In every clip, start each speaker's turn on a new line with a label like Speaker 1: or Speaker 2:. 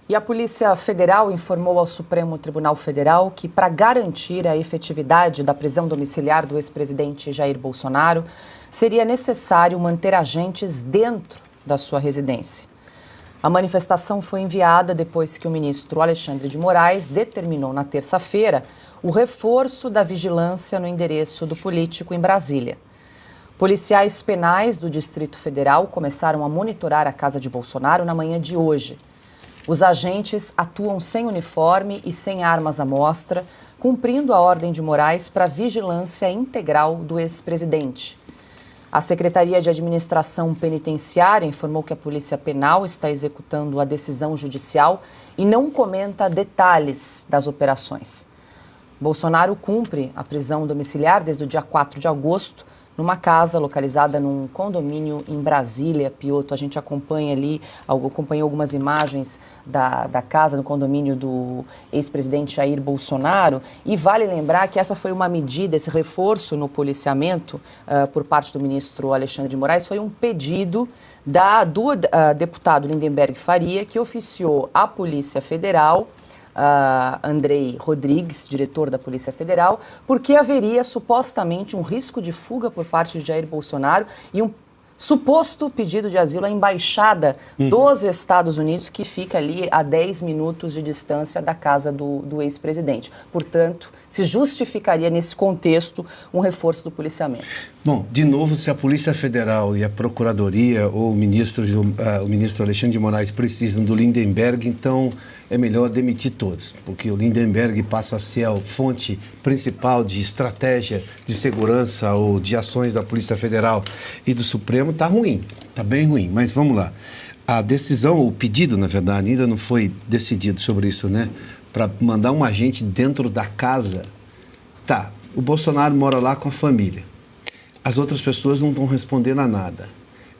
Speaker 1: E a Polícia Federal informou ao Supremo Tribunal Federal que, para garantir a efetividade da prisão domiciliar do ex-presidente Jair Bolsonaro, seria necessário manter agentes dentro da sua residência. A manifestação foi enviada depois que o ministro Alexandre de Moraes determinou na terça-feira o reforço da vigilância no endereço do político em Brasília. Policiais penais do Distrito Federal começaram a monitorar a casa de Bolsonaro na manhã de hoje. Os agentes atuam sem uniforme e sem armas à mostra, cumprindo a ordem de Moraes para vigilância integral do ex-presidente. A Secretaria de Administração Penitenciária informou que a Polícia Penal está executando a decisão judicial e não comenta detalhes das operações. Bolsonaro cumpre a prisão domiciliar desde o dia 4 de agosto, numa casa localizada num condomínio em Brasília, Pioto. A gente acompanha ali, acompanhou algumas imagens da casa, do condomínio do ex-presidente Jair Bolsonaro. E vale lembrar que essa foi uma medida, esse reforço no policiamento por parte do ministro Alexandre de Moraes, foi um pedido do deputado Lindenberg Faria, que oficiou à Polícia Federal, Andrei Rodrigues, diretor da Polícia Federal, porque haveria supostamente um risco de fuga por parte de Jair Bolsonaro e um suposto pedido de asilo à Embaixada dos Estados Unidos, que fica ali a 10 minutos de distância da casa do ex-presidente. Portanto, se justificaria nesse contexto um reforço do policiamento.
Speaker 2: Bom, de novo, se a Polícia Federal e a Procuradoria ou o ministro Alexandre de Moraes precisam do Lindenberg, então é melhor demitir todos, porque o Lindenberg passa a ser a fonte principal de estratégia de segurança ou de ações da Polícia Federal e do Supremo. Está ruim, está bem ruim, mas vamos lá. A decisão, o pedido, na verdade, ainda não foi decidido sobre isso, né? Para mandar um agente dentro da casa. Tá, o Bolsonaro mora lá com a família. As outras pessoas não estão respondendo a nada.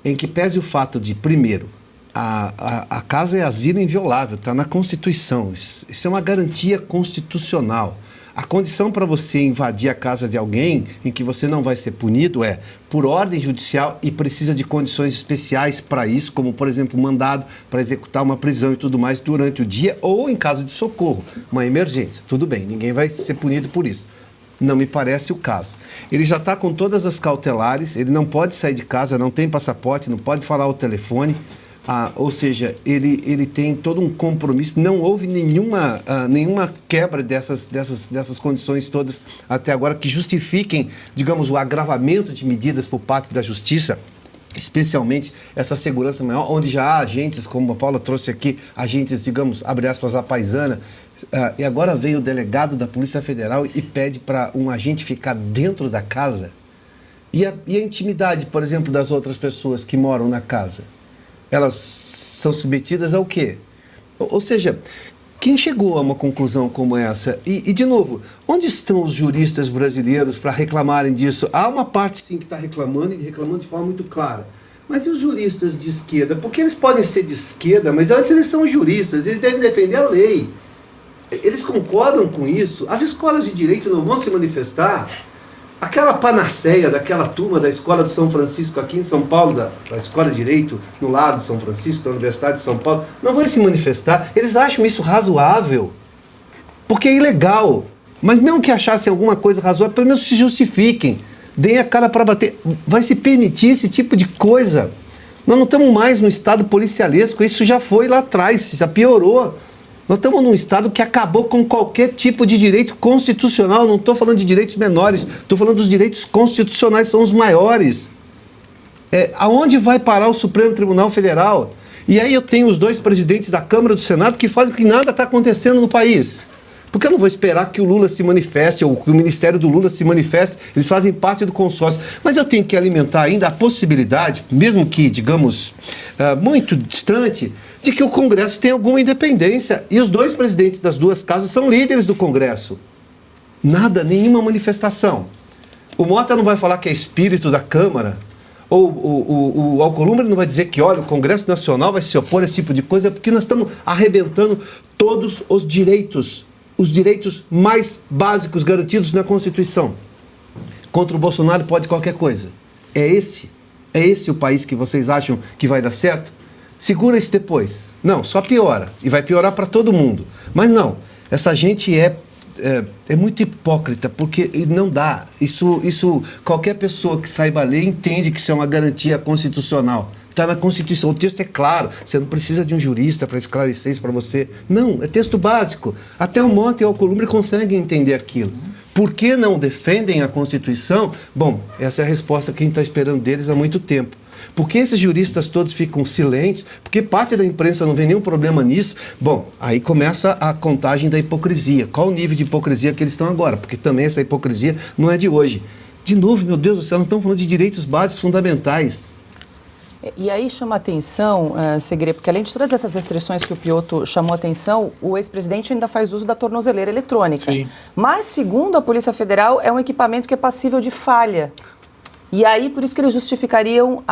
Speaker 2: Em que pese o fato de, primeiro, a casa é asilo inviolável, está na Constituição. Isso é uma garantia constitucional. A condição para você invadir a casa de alguém em que você não vai ser punido é por ordem judicial e precisa de condições especiais para isso, como, por exemplo, mandado para executar uma prisão e tudo mais durante o dia ou em caso de socorro, uma emergência. Tudo bem, ninguém vai ser punido por isso. Não me parece o caso. Ele já está com todas as cautelares, ele não pode sair de casa, não tem passaporte, não pode falar ao telefone. Ou seja, ele tem todo um compromisso, não houve nenhuma quebra dessas condições todas até agora que justifiquem, digamos, o agravamento de medidas por parte da Justiça, especialmente essa segurança maior, onde já há agentes, como a Paula trouxe aqui, agentes, digamos, abre aspas, à paisana, e agora vem o delegado da Polícia Federal e pede para um agente ficar dentro da casa. E a intimidade, por exemplo, das outras pessoas que moram na casa? Elas são submetidas ao quê? Ou seja, quem chegou a uma conclusão como essa? E de novo, onde estão os juristas brasileiros para reclamarem disso? Há uma parte, sim, que está reclamando, e reclamando de forma muito clara. Mas e os juristas de esquerda? Porque eles podem ser de esquerda, mas antes eles são juristas, eles devem defender a lei. Eles concordam com isso? As escolas de direito não vão se manifestar? Aquela panaceia daquela turma da Escola de São Francisco aqui em São Paulo, da Escola de Direito no Largo de São Francisco, da Universidade de São Paulo, não vão se manifestar. Eles acham isso razoável, porque é ilegal. Mas mesmo que achassem alguma coisa razoável, pelo menos se justifiquem, deem a cara para bater. Vai se permitir esse tipo de coisa? Nós não estamos mais no estado policialesco, isso já foi lá atrás, já piorou. Nós estamos num Estado que acabou com qualquer tipo de direito constitucional. Não estou falando de direitos menores, estou falando dos direitos constitucionais, são os maiores. Aonde vai parar o Supremo Tribunal Federal? E aí eu tenho os dois presidentes da Câmara e do Senado que fazem que nada está acontecendo no país. Porque eu não vou esperar que o Lula se manifeste ou que o Ministério do Lula se manifeste, eles fazem parte do consórcio. Mas eu tenho que alimentar ainda a possibilidade, mesmo que, digamos, muito distante, de que o Congresso tenha alguma independência. E os dois presidentes das duas casas são líderes do Congresso. Nada, nenhuma manifestação. O Mota não vai falar que é espírito da Câmara, ou o Alcolumbre não vai dizer que, olha, o Congresso Nacional vai se opor a esse tipo de coisa, porque nós estamos arrebentando todos os direitos mais básicos garantidos na Constituição. Contra o Bolsonaro pode qualquer coisa. É esse o país que vocês acham que vai dar certo? segura isso depois. Não, só piora. E vai piorar para todo mundo. Mas não, essa gente é muito hipócrita, porque não dá. Isso qualquer pessoa que saiba ler entende que isso é uma garantia constitucional. Está na Constituição, o texto é claro, você não precisa de um jurista para esclarecer isso para você. Não, é texto básico. Até o Mota e o Alcolumbre conseguem entender aquilo. Por que não defendem a Constituição? Bom, essa é a resposta que a gente está esperando deles há muito tempo. Por que esses juristas todos ficam silentes? Porque parte da imprensa não vê nenhum problema nisso? Bom, aí começa a contagem da hipocrisia. Qual o nível de hipocrisia que eles estão agora? Porque também essa hipocrisia não é de hoje. De novo, meu Deus do céu, nós estamos falando de direitos básicos fundamentais.
Speaker 1: E aí chama atenção, Segre, porque além de todas essas restrições que o Piotto chamou atenção, o ex-presidente ainda faz uso da tornozeleira eletrônica. Sim. Mas, segundo a Polícia Federal, é um equipamento que é passível de falha. E aí, por isso que eles justificariam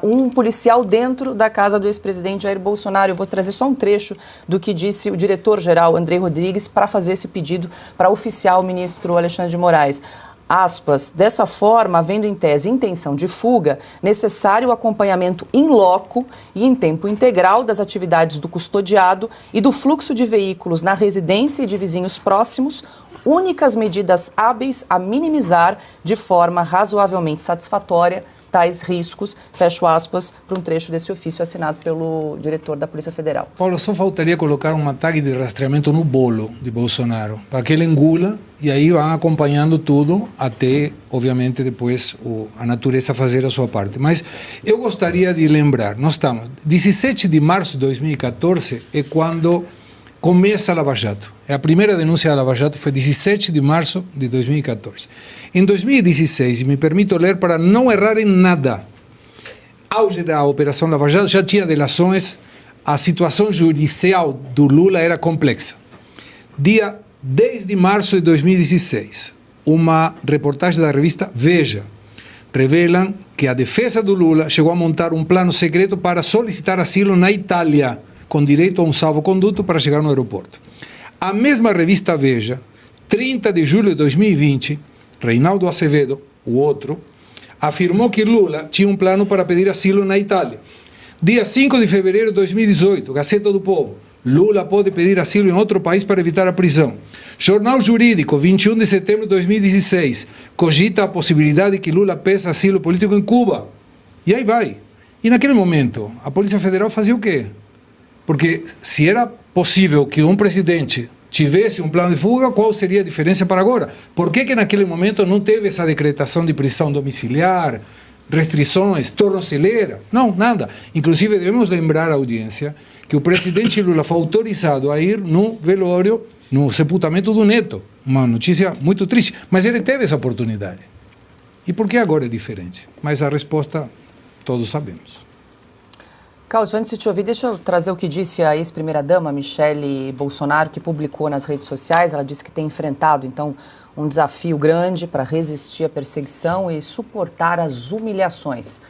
Speaker 1: um policial dentro da casa do ex-presidente Jair Bolsonaro. Eu vou trazer só um trecho do que disse o diretor-geral, Andrei Rodrigues, para fazer esse pedido para oficiar o ministro Alexandre de Moraes. Aspas, dessa forma, havendo em tese intenção de fuga, necessário o acompanhamento in loco e em tempo integral das atividades do custodiado e do fluxo de veículos na residência e de vizinhos próximos, únicas medidas hábeis a minimizar de forma razoavelmente satisfatória tais riscos, fecho aspas, para um trecho desse ofício assinado pelo diretor da Polícia Federal.
Speaker 3: Paulo, só faltaria colocar uma tag de rastreamento no bolo de Bolsonaro, para que ele engula e aí vão acompanhando tudo até, obviamente, depois a natureza fazer a sua parte. Mas eu gostaria de lembrar, nós estamos, 17 de março de 2014 é quando começa a Lava Jato. A primeira denúncia da Lava Jato foi 17 de março de 2014. Em 2016, e me permito ler para não errar em nada, auge da Operação Lava Jato, já tinha delações, a situação judicial do Lula era complexa. Dia 10 de março de 2016, uma reportagem da revista Veja revelam que a defesa do Lula chegou a montar um plano secreto para solicitar asilo na Itália, com direito a um salvo-conduto para chegar no aeroporto. A mesma revista Veja, 30 de julho de 2020, Reinaldo Azevedo, o outro, afirmou que Lula tinha um plano para pedir asilo na Itália. Dia 5 de fevereiro de 2018, Gazeta do Povo, Lula pode pedir asilo em outro país para evitar a prisão. Jornal Jurídico, 21 de setembro de 2016, cogita a possibilidade de que Lula peça asilo político em Cuba. E aí vai. E naquele momento, a Polícia Federal fazia o quê? Porque se era possível que um presidente tivesse um plano de fuga, qual seria a diferença para agora? Por que naquele momento não teve essa decretação de prisão domiciliar, restrições, tornozeleira? Não, nada. Inclusive, devemos lembrar à audiência que o presidente Lula foi autorizado a ir no velório, no sepultamento do neto. Uma notícia muito triste. Mas ele teve essa oportunidade. E por que agora é diferente? Mas a resposta todos sabemos.
Speaker 1: Cláudio, antes de te ouvir, deixa eu trazer o que disse a ex-primeira-dama, Michele Bolsonaro, que publicou nas redes sociais. Ela disse que tem enfrentado, então, um desafio grande para resistir à perseguição e suportar as humilhações.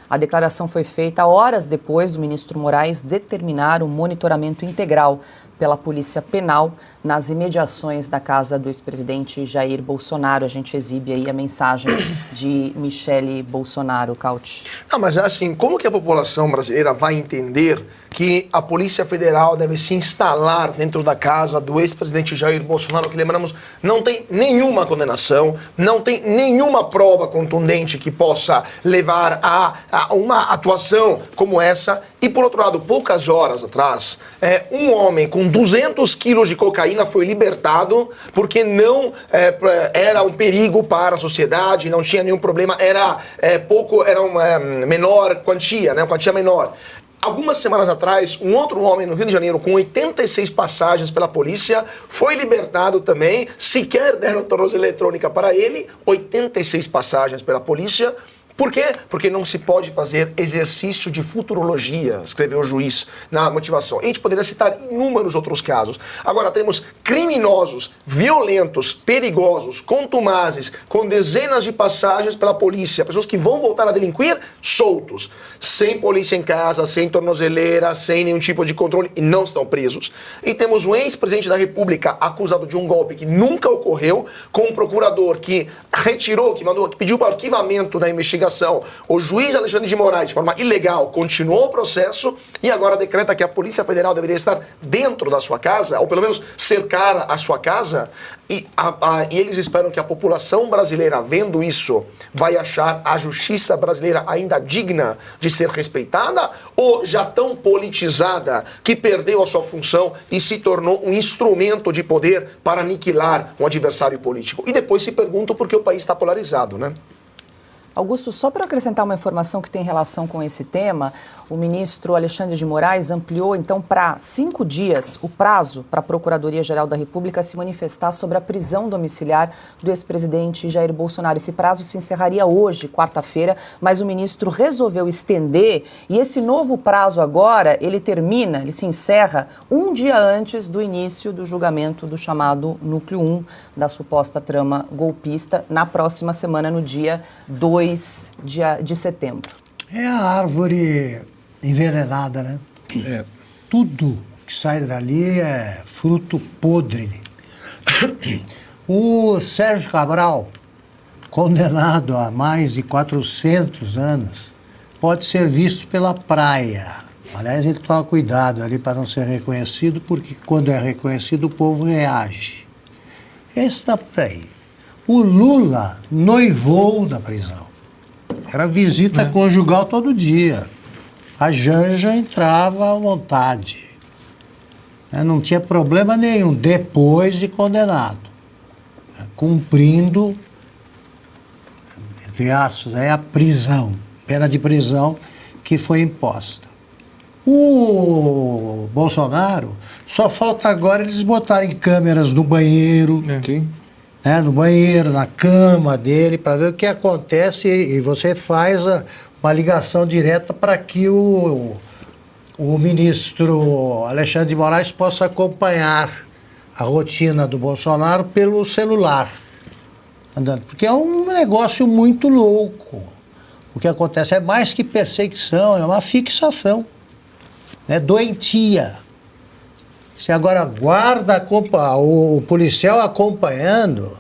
Speaker 1: A declaração foi feita horas depois do ministro Moraes determinar um monitoramento integral pela Polícia Penal nas imediações da casa do ex-presidente Jair Bolsonaro. A gente exibe aí a mensagem de Michele Bolsonaro, Cauti.
Speaker 4: Não, mas assim, como que a população brasileira vai entender que a Polícia Federal deve se instalar dentro da casa do ex-presidente Jair Bolsonaro, que, lembramos, não tem nenhuma condenação, não tem nenhuma prova contundente que possa levar a uma atuação como essa? E, por outro lado, poucas horas atrás, um homem com 200 quilos de cocaína foi libertado porque não era um perigo para a sociedade, não tinha nenhum problema, era uma menor quantia, né, uma quantia menor. Algumas semanas atrás, um outro homem no Rio de Janeiro com 86 passagens pela polícia foi libertado também, sequer deram tornozeleira eletrônica para ele, 86 passagens pela polícia. Por quê? Porque não se pode fazer exercício de futurologia, escreveu o juiz na motivação. A gente poderia citar inúmeros outros casos. Agora, temos criminosos, violentos, perigosos, contumazes, com dezenas de passagens pela polícia, pessoas que vão voltar a delinquir soltos, sem polícia em casa, sem tornozeleira, sem nenhum tipo de controle, e não estão presos. E temos um ex-presidente da República acusado de um golpe que nunca ocorreu, com um procurador que retirou, que pediu para o arquivamento da investigação investigação. O juiz Alexandre de Moraes, de forma ilegal, continuou o processo e agora decreta que a Polícia Federal deveria estar dentro da sua casa, ou pelo menos cercar a sua casa, e eles esperam que a população brasileira, vendo isso, vai achar a justiça brasileira ainda digna de ser respeitada, ou já tão politizada que perdeu a sua função e se tornou um instrumento de poder para aniquilar um adversário político? E depois se perguntam por que o país está polarizado, né?
Speaker 1: Augusto, só para acrescentar uma informação que tem relação com esse tema, o ministro Alexandre de Moraes ampliou, então, para 5 dias o prazo para a Procuradoria-Geral da República se manifestar sobre a prisão domiciliar do ex-presidente Jair Bolsonaro. Esse prazo se encerraria hoje, quarta-feira, mas o ministro resolveu estender e esse novo prazo agora, ele se encerra um dia antes do início do julgamento do chamado Núcleo 1 da suposta trama golpista, na próxima semana, no dia 2 de setembro.
Speaker 5: É a árvore envenenada, né?
Speaker 2: É.
Speaker 5: Tudo que sai dali é fruto podre. O Sérgio Cabral, condenado a mais de 400 anos, pode ser visto pela praia. Aliás, a gente toma cuidado ali para não ser reconhecido, porque quando é reconhecido o povo reage. Esse está por aí. O Lula noivou da prisão. Era visita conjugal todo dia. A Janja entrava à vontade. Não tinha problema nenhum, depois de condenado. Cumprindo, entre aspas, a prisão, pena de prisão que foi imposta. O Bolsonaro, só falta agora eles botarem câmeras no banheiro.
Speaker 2: Sim.
Speaker 5: No banheiro, na cama dele, para ver o que acontece e você faz uma ligação direta para que o ministro Alexandre de Moraes possa acompanhar a rotina do Bolsonaro pelo celular. Porque é um negócio muito louco. O que acontece é mais que perseguição, é uma fixação. É doentia. Se agora guarda o policial acompanhando,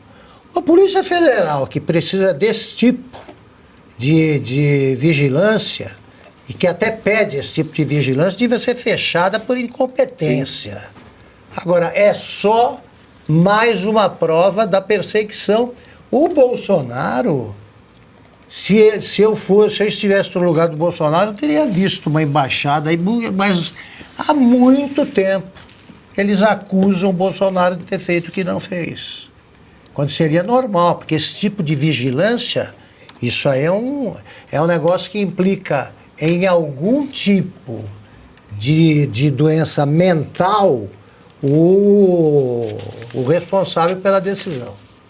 Speaker 5: a Polícia Federal, que precisa desse tipo de vigilância, e que até pede esse tipo de vigilância, deve ser fechada por incompetência. Sim. Agora, é só mais uma prova da perseguição. O Bolsonaro, se eu estivesse no lugar do Bolsonaro, eu teria visto uma embaixada aí, mas há muito tempo. Eles acusam o Bolsonaro de ter feito o que não fez. Quando seria normal, porque esse tipo de vigilância, isso aí é um negócio que implica em algum tipo de doença mental o responsável pela decisão.